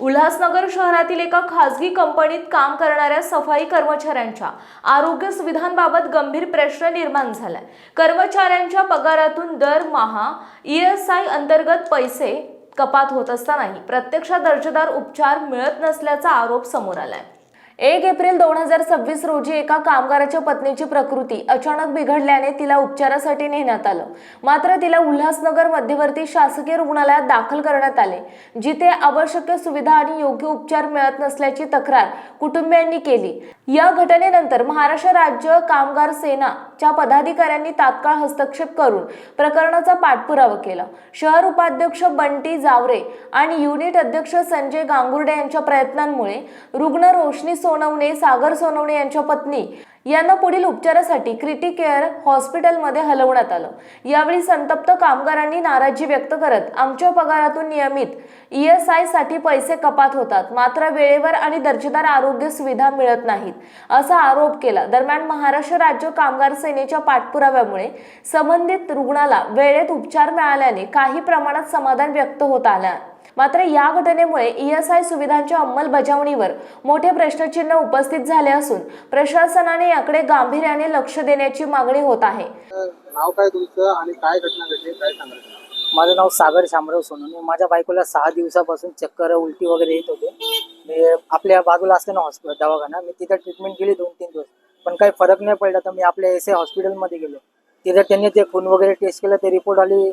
उल्हासनगर शहरातील एका खासगी कंपनीत काम करणाऱ्या सफाई कर्मचाऱ्यांच्या आरोग्य सुविधांबाबत गंभीर प्रश्न निर्माण झालाय। कर्मचाऱ्यांच्या पगारातून दरमहा ESI अंतर्गत पैसे कपात होत असतानाही प्रत्यक्षात दर्जेदार उपचार मिळत नसल्याचा आरोप समोर आलाय। 1 एप्रिल 2026 रोजी एका कामगाराच्या पत्नीची प्रकृती अचानक बिघडल्याने तिला उपचारासाठी नेण्यात आलं। मात्र तिला उल्हासनगर मध्यवर्ती शासकीय रुग्णालयात दाखल करण्यात आले, जिथे आवश्यक सुविधा आणि योग्य उपचार मिळत नसल्याची तक्रार कुटुंबियांनी केली। या घटनेनंतर महाराष्ट्र राज्य कामगार सेनाच्या पदाधिकाऱ्यांनी तात्काळ हस्तक्षेप करून प्रकरणाचा पाठपुरावा केला। शहर उपाध्यक्ष बंटी जावरे आणि युनिट अध्यक्ष संजय गांगुर्डे यांच्या प्रयत्नांमुळे रुग्ण रोशनी सोनवणे, सागर सोनवणे यांच्या पत्नी यांना पुढील उपचारासाठी क्रिटिकेअर हॉस्पिटलमध्ये हलवण्यात आलं। यावेळी संतप्त कामगारांनी नाराजी व्यक्त करत आमच्या पगारातून नियमित ESI साठी पैसे कपात होतात, मात्र वेळेवर आणि दर्जेदार आरोग्य सुविधा मिळत नाहीत असा आरोप केला। दरम्यान महाराष्ट्र राज्य कामगार सेनेच्या पाठपुराव्यामुळे संबंधित रुग्णाला वेळेत उपचार मिळाल्याने काही प्रमाणात समाधान व्यक्त होत आलं। मात्र या घटनेमुळे ESI सुविधांच्या अंमलबजावणीवर मोठे प्रश्नचिन्ह उपस्थित झाले असून प्रशासनाने याकडे गांभीर्याने लक्ष देण्याची मागणी होत आहे। नाव काय तुमचं आणि काय घटना घडली, काय सांगाल? माझं नाव सागर शामराव सोनवणे। माझ्या बायकोला 6 दिवसापासून चक्कर, उलटी वगैरे येत होते। मी आपल्या बाजूला असताना हॉस्पिटल दवाखाना मी तिथे ट्रीटमेंट केली 2-3 दिवस, पण काही फरक नाही पडला। तर मी आपल्या SA हॉस्पिटलमध्ये गेलो। तिथे त्यांनी ते खून वगैरे टेस्ट केलं, ते रिपोर्ट आली,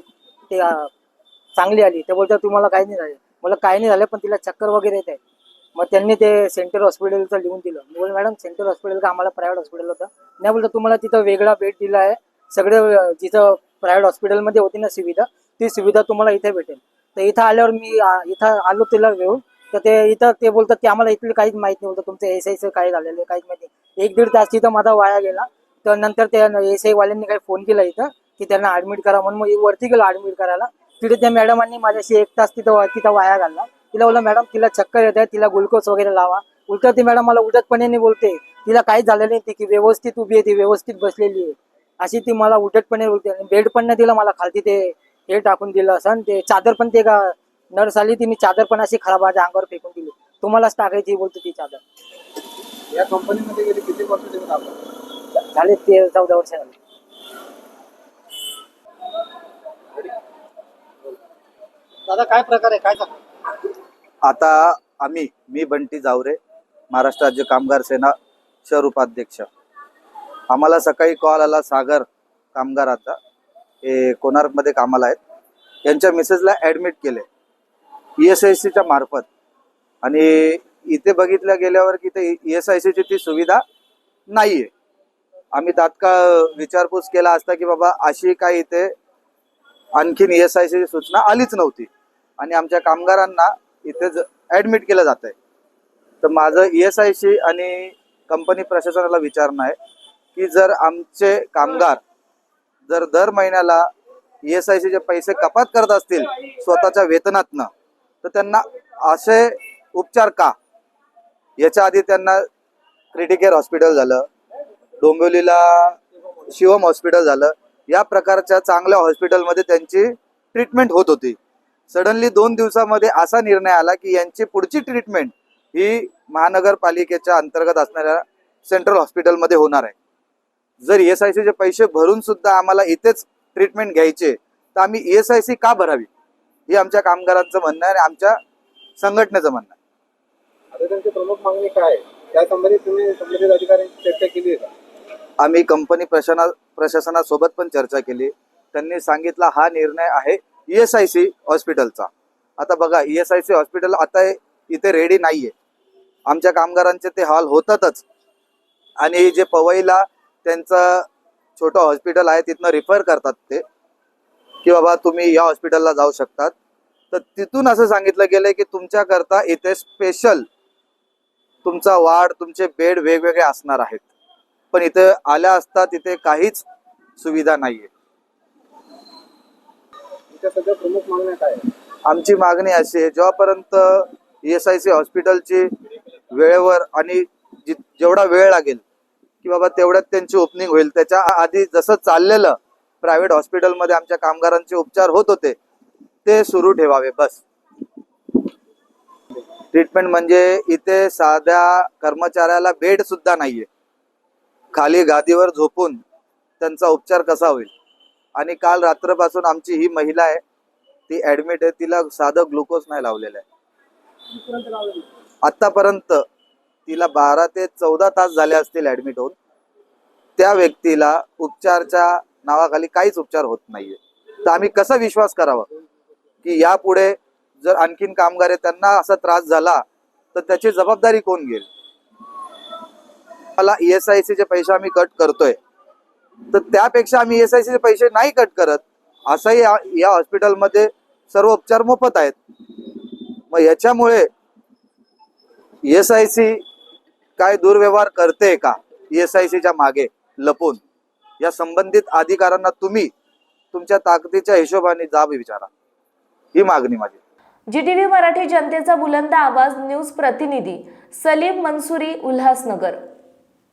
ते चांगली आली। ते बोलतात तुम्हाला काही नाही झालं। मला काही नाही झालं, पण तिला चक्कर वगैरे येत आहे। मग त्यांनी ते सेंट्रल हॉस्पिटलचं लिहून दिलं। मी बोललो मॅडम सेंट्रल हॉस्पिटल का, आम्हाला प्रायव्हेट हॉस्पिटल होतं। नाही बोलतो तुम्हाला तिथं वेगळा बेड दिला आहे, सगळं जिथं प्रायव्हेट हॉस्पिटलमध्ये होती ना सुविधा, ती सुविधा तुम्हाला इथे भेटेल। तर इथं आल्यावर मी इथं आलो तिला घेऊन, तर ते इथं ते बोलतात की आम्हाला इथलं काहीच माहिती नव्हतं, तुमचं ESIचं काय झालेलं काहीच माहिती। 1-1.5 तास तिथं माझा वाया गेला। तर नंतर त्या ESI वाल्यांनी काही फोन केला इथं की त्यांना ऍडमिट करा म्हणून। मग वरती गेलो ऍडमिट करायला। तिथे त्या मॅडमांनी माझ्याशी 1 तास तिथं वाया घालला। तिला बोलला मॅडम तिला चक्कर येत आहे, तिला ग्लुकोज वगैरे लावा। उलट ती मॅडम मला उलटपणे बोलते, तिला काही झालेलं नाही, ती की व्यवस्थित उभी आहे, ती व्यवस्थित बसलेली आहे, अशी ती मला उलटपणे बोलते। बेड पण नाही दिला मला, खालती ते हे टाकून दिलं असं। ते चादर पण ते का नर्स आली, तिने चादर पण अशी खराब माझ्या अंगावर फेकून दिली, तुम्हालाच टाकायची बोलते ती चादर। या कंपनीमध्ये गेले किती वर्ष झाले 13-14 वर्ष झाले। दादा काय प्रकार आहे, काय सांगा? आता मी बंटी जावरे, महाराष्ट्र राज्य कामगार सेना शहर उपाध्यक्ष। आम्हाला सकाळी कॉल आला सागर कामगाराचा, हे कोणार्कमध्ये कामाला आहेत, यांच्या मिसेसला ॲडमिट केले ESICच्या मार्फत। आणि इथे बघितलं गेल्यावर की ते ESICची ती सुविधा नाही आहे। आम्ही तात्काळ विचारपूस केला असता की बाबा अशी काय इथे आणखीन ESICची सूचना आलीच नव्हती आणि आमच्या कामगारांना इथे ॲडमिट केलं जात आहे। तर माझं ESIC आणि कंपनी प्रशासनाला विचारणं आहे की जर आमचे कामगार जर दर महिन्याला ESICचे पैसे कपात करत असतील स्वतःच्या वेतनातनं, तर त्यांना असे उपचार का? याच्या आधी त्यांना क्रिटिकेअर हॉस्पिटल झालं, डोंबिवलीला शिवम हॉस्पिटल झालं, या प्रकारच्या चांगल्या हॉस्पिटलमध्ये त्यांची ट्रीटमेंट होत होती। सडनली 2 दिवसामध्ये असा निर्णय आला की यांची पुढची ट्रीटमेंट ही महानगरपालिकेच्या अंतर्गत असणाऱ्या सेंट्रल हॉस्पिटलमध्ये होणार आहे। जर ESICचे पैसे भरून सुद्धा आम्हाला इथेच ट्रीटमेंट घ्यायचे, तर आम्ही ESIC का भरावी, हे आमच्या कामगारांचं म्हणणं आहे आणि आमच्या संघटनेचं म्हणणं आहे। आता त्यांची प्रमुख मागणी काय आहे, त्या संबंधित तुम्ही संबंधित अधिकाऱ्यांची चर्चा केली आहे का? आम्ही कंपनी प्रशासनासोबत पण चर्चा केली। त्यांनी सांगितला हा निर्णय आहे ESIC हॉस्पिटलचा। आता बघा ESIC हॉस्पिटल आता इथे रेडी नाहीये, आमच्या कामगारांचे ते हाल होतातच। आणि जे पवईला त्यांचं छोटं हॉस्पिटल आहे तिथनं रिफर करतात ते की बाबा तुम्ही या हॉस्पिटलला जाऊ शकतात। तर तिथून असं सांगितलं गेलंय की तुमच्याकरता इथे स्पेशल तुमचा वार्ड, तुमचे बेड वेगवेगळे असणार आहेत, पण इथे आल्या असता तिथे काहीच सुविधा नाहीये। सध्या प्रमुख मागण्या काय आहे? आमची मागणी अशी आहे, जेव्हापर्यंत ESIC हॉस्पिटलची वेळेवर आणि जेवढा वेळ लागेल की बाबा तेवढ्यात त्यांची ओपनिंग होईल, त्याच्या आधी जसं चाललेलं प्रायव्हेट हॉस्पिटलमध्ये आमच्या कामगारांचे उपचार होत होते ते सुरू ठेवावे बस। ट्रीटमेंट म्हणजे इथे साध्या कर्मचाऱ्याला बेड सुद्धा नाहीये, खाली गादीवर झोपून त्यांचा उपचार कसा होईल. आणि काल रात्रपासून आमची ही महिला आहे, ती ऍडमिट आहे, तिला साधं ग्लुकोज नाही लावलेलं आहे. आतापर्यंत तिला 12 ते 14 तास झाले असतील ऍडमिट होऊन. त्या व्यक्तीला उपचारच्या नावाखाली काहीच उपचार होत नाहीये. तर आम्ही कसा विश्वास करावा की यापुढे जर आणखीन कामगार आहे त्यांना असा त्रास झाला तर त्याची जबाबदारी कोण घेईल. मला ESIC चे पैसे आम्ही कट करतोय, तर त्यापेक्षा आम्ही ESIC चे पैसे नाही कट करत. असंही या हॉस्पिटलमध्ये सर्व उपचार मोफत आहेत. मग याच्यामुळे ESIC काय दुर्व्यवहार करते का ESIC च्या मागे लपून, या संबंधित अधिकाऱ्यांना तुम्ही तुमच्या ताकदीच्या हिशोबाने जाब विचारा, ही मागणी माझी. GTV मराठी जनतेचा बुलंद आवाज न्यूज प्रतिनिधी सलीम मंसुरी, उल्हासनगर.